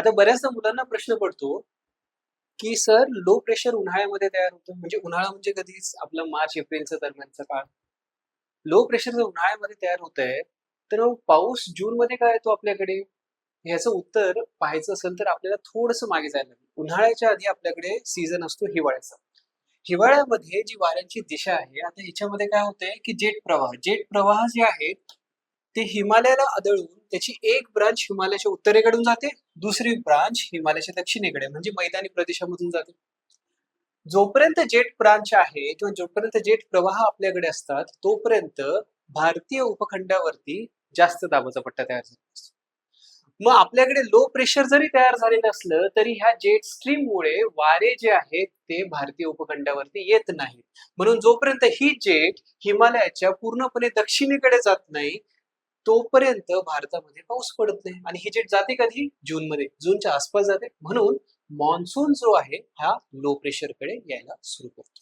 आता बऱ्याचदा मुलांना प्रश्न पडतो, की सर लो प्रेशर उन्हाळ्यामध्ये तयार होतं. म्हणजे उन्हाळा म्हणजे कधीच आपलं मार्च-एप्रिलच्या दरम्यानचा काळ. लो प्रेशर जर उन्हाळ्यामध्ये तयार होतंय, तर मग पाऊस जूनमध्ये का येतो आपल्याकडे? ह्याचं उत्तर पाहायचं असेल तर आपल्याला थोडंसं मागे जायला लागेल. उन्हाळ्याच्या आधी आपल्याकडे सीझन असतो हिवाळ्याचा. हिवाळ्यामध्ये जी वाऱ्यांची दिशा आहे, आता ह्याच्यामध्ये काय होतंय, की जेट प्रवाह जे आहेत, ते हिमालयाला आदळून त्याची एक ब्रांच हिमालयाच्या उत्तरेकडून जाते, दुसरी ब्रांच हिमालयाच्या दक्षिणेकडे म्हणजे मैदानी प्रदेशामधून जाते. जोपर्यंत जेट ब्रांच आहे किंवा जोपर्यंत जेट प्रवाह आपल्याकडे असतात, तोपर्यंत भारतीय उपखंडावरती जास्त दाबाचा पट्टा तयार झालेला असतो. मग आपल्याकडे लो प्रेशर जरी तयार झालेलं असलं, तरी ह्या जेट स्ट्रीममुळे वारे जे आहेत ते भारतीय उपखंडावरती येत नाहीत. म्हणून जोपर्यंत ही जेट हिमालयाच्या पूर्णपणे दक्षिणेकडे जात नाही, तोपर्यंत भारतामध्ये पाऊस पडत नाही. आणि ही जेट जाते कधी? जूनमध्ये. जूनच्या आसपास जाते. म्हणून मॉन्सून जो आहे हा लो प्रेशरकडे यायला सुरू करतो.